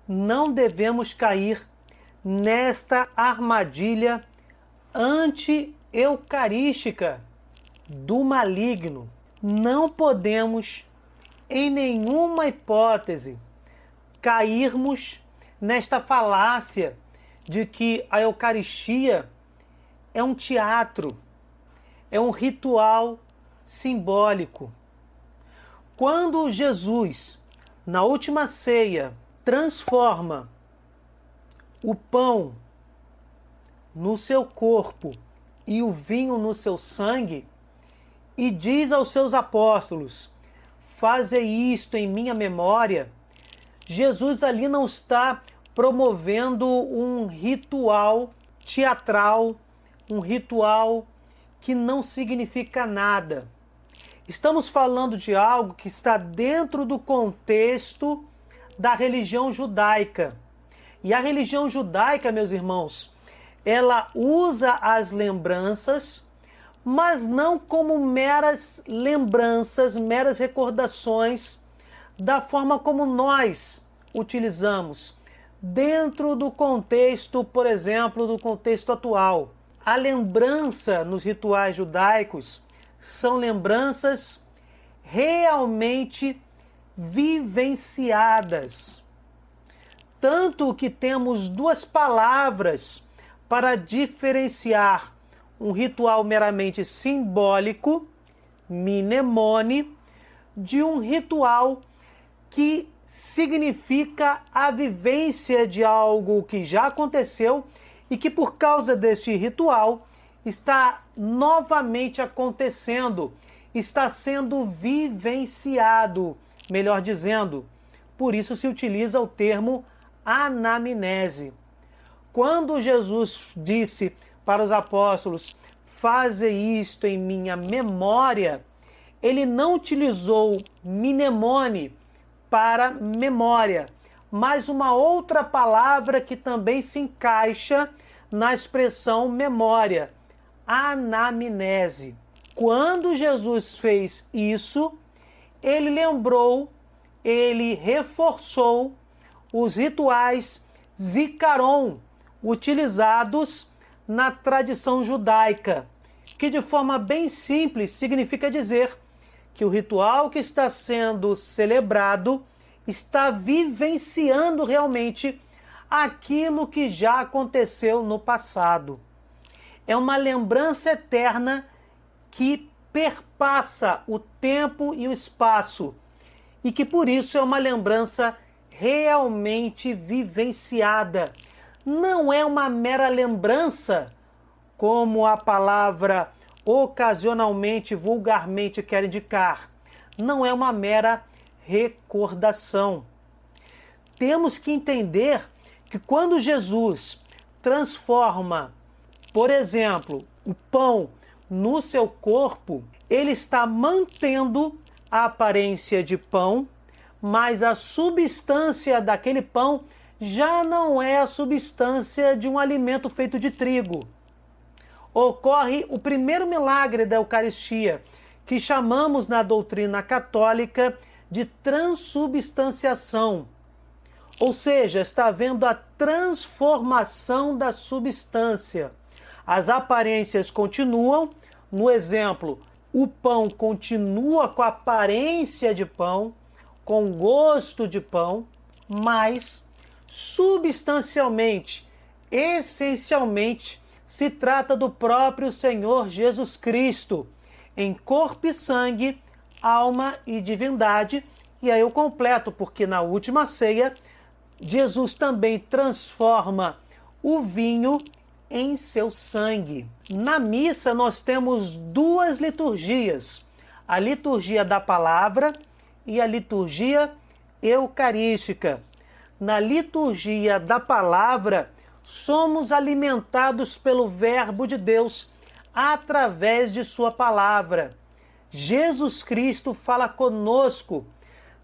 não devemos cair nesta armadilha anti-eucarística do maligno. Não podemos, em nenhuma hipótese, cairmos nesta falácia de que a Eucaristia é um teatro, é um ritual simbólico. Quando Jesus, na última ceia, transforma o pão no seu corpo e o vinho no seu sangue, e diz aos seus apóstolos: fazei isto em minha memória, Jesus ali não está promovendo um ritual teatral, um ritual que não significa nada. Estamos falando de algo que está dentro do contexto da religião judaica. E a religião judaica, meus irmãos, ela usa as lembranças, mas não como meras lembranças, meras recordações, da forma como nós utilizamos, dentro do contexto, por exemplo, do contexto atual. A lembrança nos rituais judaicos são lembranças realmente vivenciadas. Tanto que temos duas palavras para diferenciar um ritual meramente simbólico, mnemone, de um ritual que significa a vivência de algo que já aconteceu e que por causa deste ritual está novamente acontecendo, está sendo vivenciado, melhor dizendo. Por isso se utiliza o termo anamnese. Quando Jesus disse para os apóstolos: fazei isto em minha memória, ele não utilizou mnemone para memória, mas uma outra palavra que também se encaixa na expressão memória: anamnese. Quando Jesus fez isso, ele lembrou, ele reforçou os rituais Zikaron, utilizados na tradição judaica, que de forma bem simples significa dizer que o ritual que está sendo celebrado está vivenciando realmente aquilo que já aconteceu no passado. É uma lembrança eterna que perpassa o tempo e o espaço e que por isso é uma lembrança realmente vivenciada. Não é uma mera lembrança, como a palavra ocasionalmente, vulgarmente quer indicar. Não é uma mera recordação. Temos que entender que quando Jesus transforma, por exemplo, o pão no seu corpo, ele está mantendo a aparência de pão, mas a substância daquele pão já não é a substância de um alimento feito de trigo. Ocorre o primeiro milagre da Eucaristia, que chamamos na doutrina católica de transubstanciação. Ou seja, está havendo a transformação da substância. As aparências continuam. No exemplo, o pão continua com a aparência de pão, com gosto de pão, mas substancialmente, essencialmente, se trata do próprio Senhor Jesus Cristo, em corpo e sangue, alma e divindade. E aí eu completo, porque na última ceia, Jesus também transforma o vinho em seu sangue. Na missa nós temos duas liturgias, a liturgia da palavra e a liturgia eucarística. Na liturgia da palavra, somos alimentados pelo Verbo de Deus através de sua palavra. Jesus Cristo fala conosco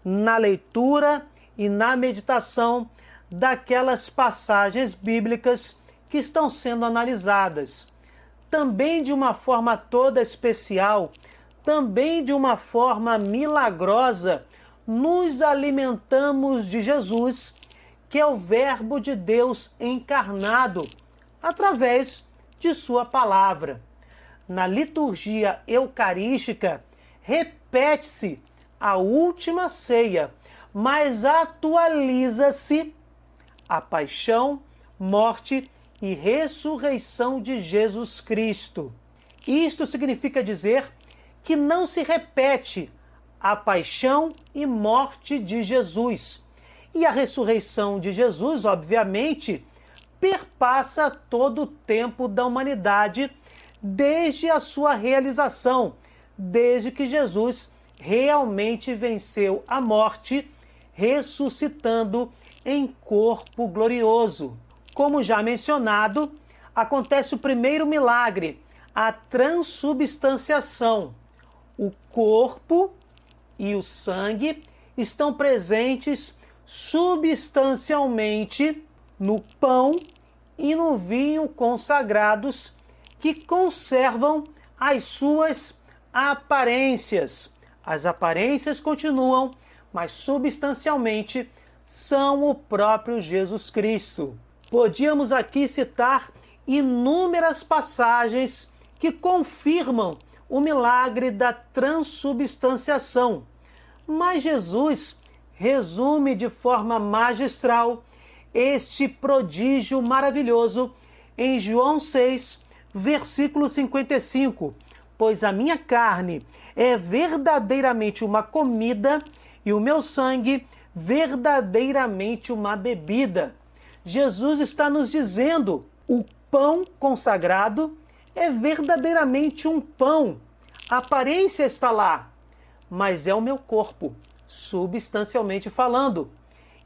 na leitura e na meditação daquelas passagens bíblicas que estão sendo analisadas. Também de uma forma toda especial, também de uma forma milagrosa, nos alimentamos de Jesus, que é o Verbo de Deus encarnado, através de sua palavra. Na liturgia eucarística, repete-se a última ceia, mas atualiza-se a paixão, morte e ressurreição de Jesus Cristo. Isto significa dizer que não se repete a paixão e morte de Jesus. E a ressurreição de Jesus, obviamente, perpassa todo o tempo da humanidade desde a sua realização, desde que Jesus realmente venceu a morte, ressuscitando em corpo glorioso. Como já mencionado, acontece o primeiro milagre, a transubstanciação. O corpo e o sangue estão presentes substancialmente no pão e no vinho consagrados, que conservam as suas aparências. As aparências continuam, mas substancialmente são o próprio Jesus Cristo. Podíamos aqui citar inúmeras passagens que confirmam o milagre da transubstanciação, mas Jesus resume de forma magistral este prodígio maravilhoso em João 6, versículo 55, pois a minha carne é verdadeiramente uma comida e o meu sangue verdadeiramente uma bebida. Jesus está nos dizendo, o pão consagrado é verdadeiramente um pão. A aparência está lá, mas é o meu corpo, substancialmente falando.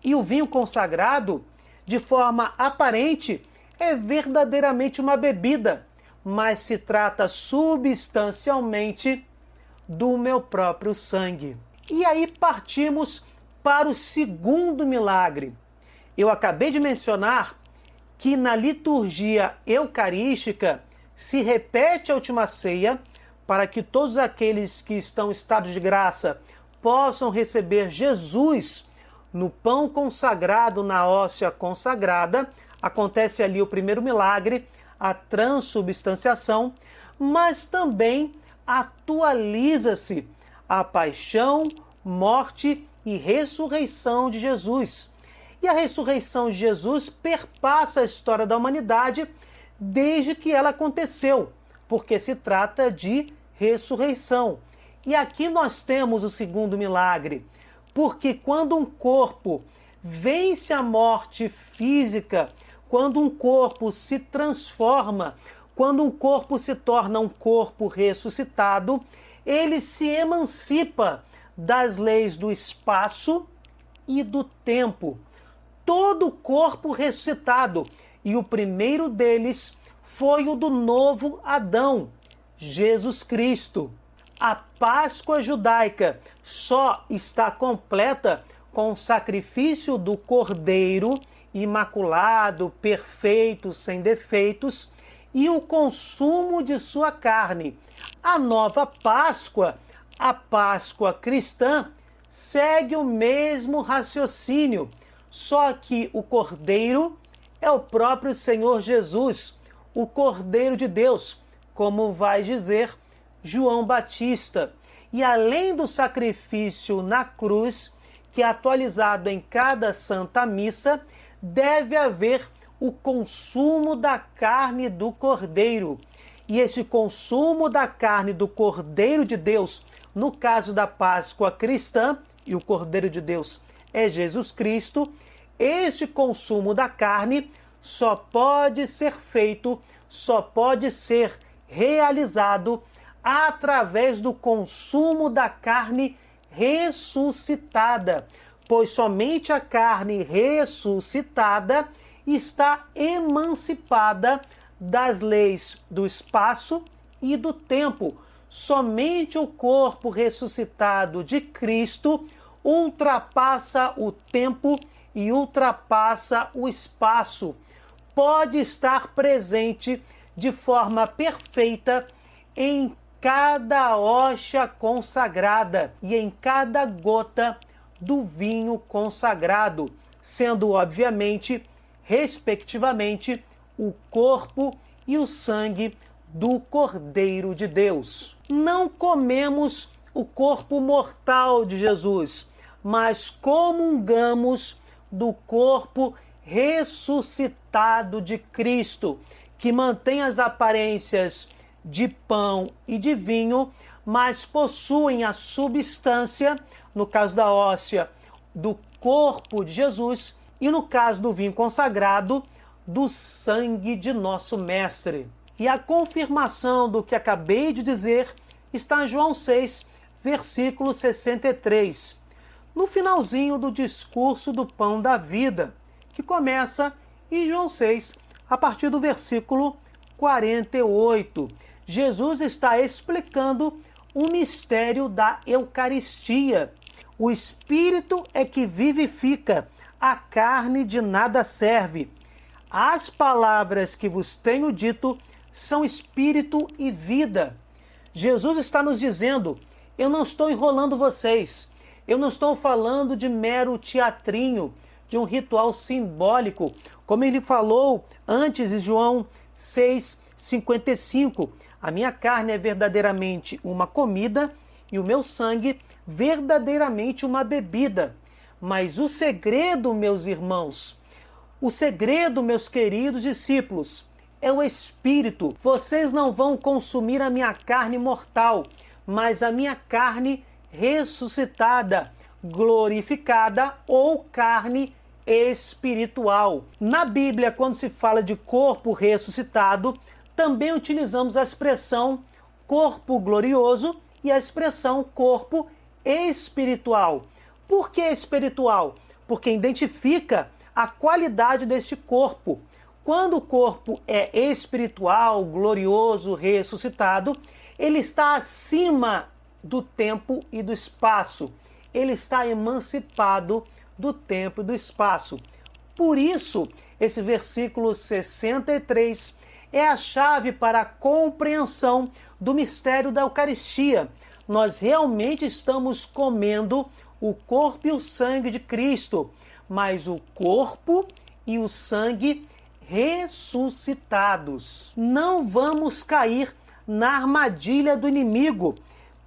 E o vinho consagrado, de forma aparente, é verdadeiramente uma bebida, mas se trata substancialmente do meu próprio sangue. E aí partimos para o segundo milagre. Eu acabei de mencionar que na liturgia eucarística se repete a última ceia para que todos aqueles que estão em estado de graça possam receber Jesus no pão consagrado, na hóstia consagrada. Acontece ali o primeiro milagre, a transubstanciação, mas também atualiza-se a paixão, morte e ressurreição de Jesus. E a ressurreição de Jesus perpassa a história da humanidade desde que ela aconteceu, porque se trata de ressurreição. E aqui nós temos o segundo milagre, porque quando um corpo vence a morte física, quando um corpo se transforma, quando um corpo se torna um corpo ressuscitado, ele se emancipa das leis do espaço e do tempo. Todo corpo ressuscitado, e o primeiro deles foi o do novo Adão, Jesus Cristo. A Páscoa judaica só está completa com o sacrifício do Cordeiro imaculado, perfeito, sem defeitos, e o consumo de sua carne. A nova Páscoa, a Páscoa cristã, segue o mesmo raciocínio, só que o Cordeiro é o próprio Senhor Jesus, o Cordeiro de Deus, como vai dizer João Batista. E além do sacrifício na cruz, que é atualizado em cada Santa Missa, deve haver o consumo da carne do Cordeiro. E esse consumo da carne do Cordeiro de Deus, no caso da Páscoa cristã, e o Cordeiro de Deus é Jesus Cristo, este consumo da carne só pode ser feito, só pode ser realizado através do consumo da carne ressuscitada, pois somente a carne ressuscitada está emancipada das leis do espaço e do tempo. Somente o corpo ressuscitado de Cristo ultrapassa o tempo e ultrapassa o espaço. Pode estar presente de forma perfeita em cada hóstia consagrada e em cada gota do vinho consagrado, sendo obviamente, respectivamente, o corpo e o sangue do Cordeiro de Deus. Não comemos o corpo mortal de Jesus, mas comungamos do corpo ressuscitado de Cristo, que mantém as aparências de pão e de vinho, mas possuem a substância, no caso da hóstia, do corpo de Jesus e no caso do vinho consagrado, do sangue de nosso Mestre. E a confirmação do que acabei de dizer está em João 6, versículo 63, no finalzinho do discurso do pão da vida, que começa em João 6, a partir do versículo 48. Jesus está explicando o mistério da Eucaristia. O Espírito é que vivifica, a carne de nada serve. As palavras que vos tenho dito são espírito e vida. Jesus está nos dizendo, eu não estou enrolando vocês, eu não estou falando de mero teatrinho, de um ritual simbólico, como ele falou antes em João 6,55. A minha carne é verdadeiramente uma comida e o meu sangue verdadeiramente uma bebida. Mas o segredo, meus irmãos, o segredo, meus queridos discípulos, é o Espírito. Vocês não vão consumir a minha carne mortal, mas a minha carne ressuscitada, glorificada ou carne espiritual. Na Bíblia, quando se fala de corpo ressuscitado, também utilizamos a expressão corpo glorioso e a expressão corpo espiritual. Por que espiritual? Porque identifica a qualidade deste corpo. Quando o corpo é espiritual, glorioso, ressuscitado, ele está acima do tempo e do espaço. Ele está emancipado do tempo e do espaço. Por isso, esse versículo 63 é a chave para a compreensão do mistério da Eucaristia. Nós realmente estamos comendo o corpo e o sangue de Cristo, mas o corpo e o sangue ressuscitados. Não vamos cair na armadilha do inimigo,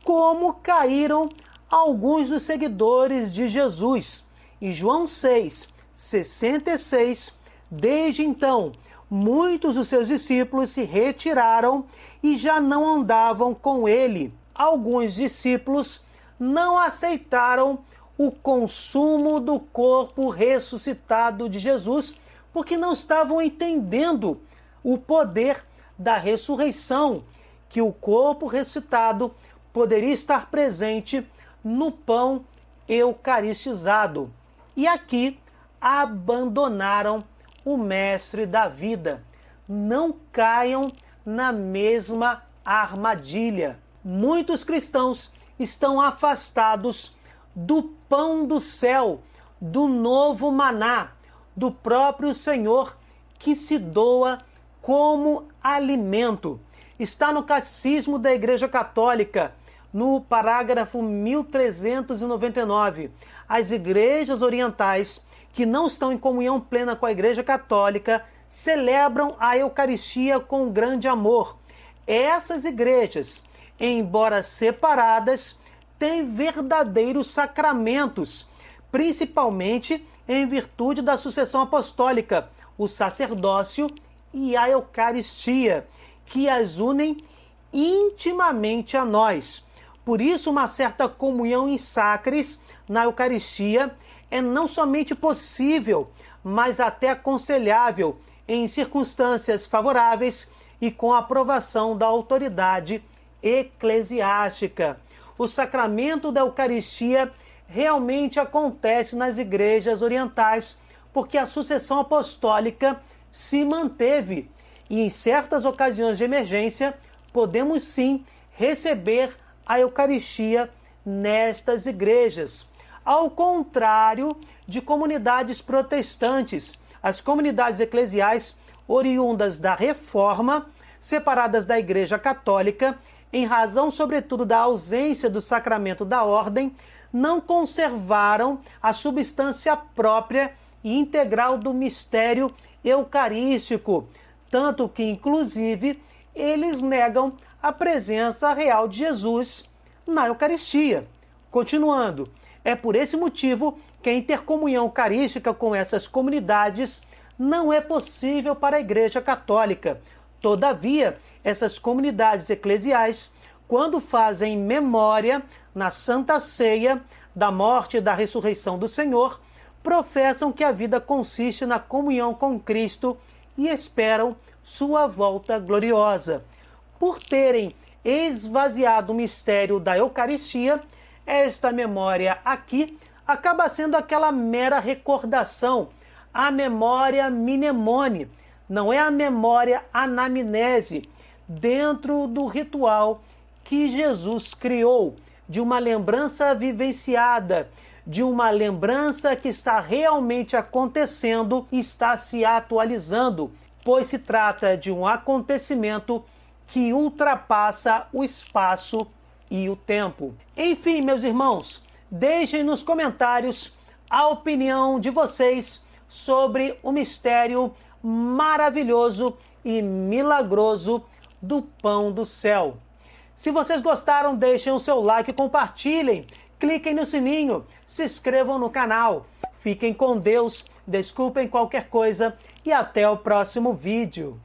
como caíram alguns dos seguidores de Jesus. Em João 6, 66, desde então, muitos dos seus discípulos se retiraram e já não andavam com ele. Alguns discípulos não aceitaram o consumo do corpo ressuscitado de Jesus, porque não estavam entendendo o poder da ressurreição, que o corpo ressuscitado poderia estar presente no pão eucaristizado. E aqui abandonaram o mestre da vida. Não caiam na mesma armadilha. Muitos cristãos estão afastados do pão do céu, do novo maná, do próprio Senhor que se doa como alimento. Está no Catecismo da Igreja Católica, no parágrafo 1399. As igrejas orientais que não estão em comunhão plena com a Igreja Católica celebram a Eucaristia com grande amor. Essas igrejas, embora separadas, têm verdadeiros sacramentos, principalmente em virtude da sucessão apostólica, o sacerdócio e a Eucaristia, que as unem intimamente a nós. Por isso, uma certa comunhão em sacris na Eucaristia é não somente possível, mas até aconselhável em circunstâncias favoráveis e com a aprovação da autoridade eclesiástica. O sacramento da Eucaristia realmente acontece nas igrejas orientais, porque a sucessão apostólica se manteve e em certas ocasiões de emergência podemos sim receber a Eucaristia nestas igrejas. Ao contrário de comunidades protestantes, as comunidades eclesiais oriundas da Reforma, separadas da Igreja Católica, em razão sobretudo da ausência do sacramento da ordem, não conservaram a substância própria e integral do mistério eucarístico, tanto que, inclusive, eles negam a presença real de Jesus na Eucaristia. Continuando, é por esse motivo que a intercomunhão eucarística com essas comunidades não é possível para a Igreja Católica. Todavia, essas comunidades eclesiais, quando fazem memória na Santa Ceia da morte e da ressurreição do Senhor, professam que a vida consiste na comunhão com Cristo e esperam sua volta gloriosa. Por terem esvaziado o mistério da Eucaristia, esta memória aqui acaba sendo aquela mera recordação, a memória mnemone, não é a memória anamnese, dentro do ritual que Jesus criou, de uma lembrança vivenciada, de uma lembrança que está realmente acontecendo e está se atualizando, pois se trata de um acontecimento que ultrapassa o espaço e o tempo. Enfim, meus irmãos, deixem nos comentários a opinião de vocês sobre o mistério maravilhoso e milagroso do pão do céu. Se vocês gostaram, deixem o seu like e compartilhem. Cliquem no sininho, se inscrevam no canal. Fiquem com Deus, desculpem qualquer coisa e até o próximo vídeo.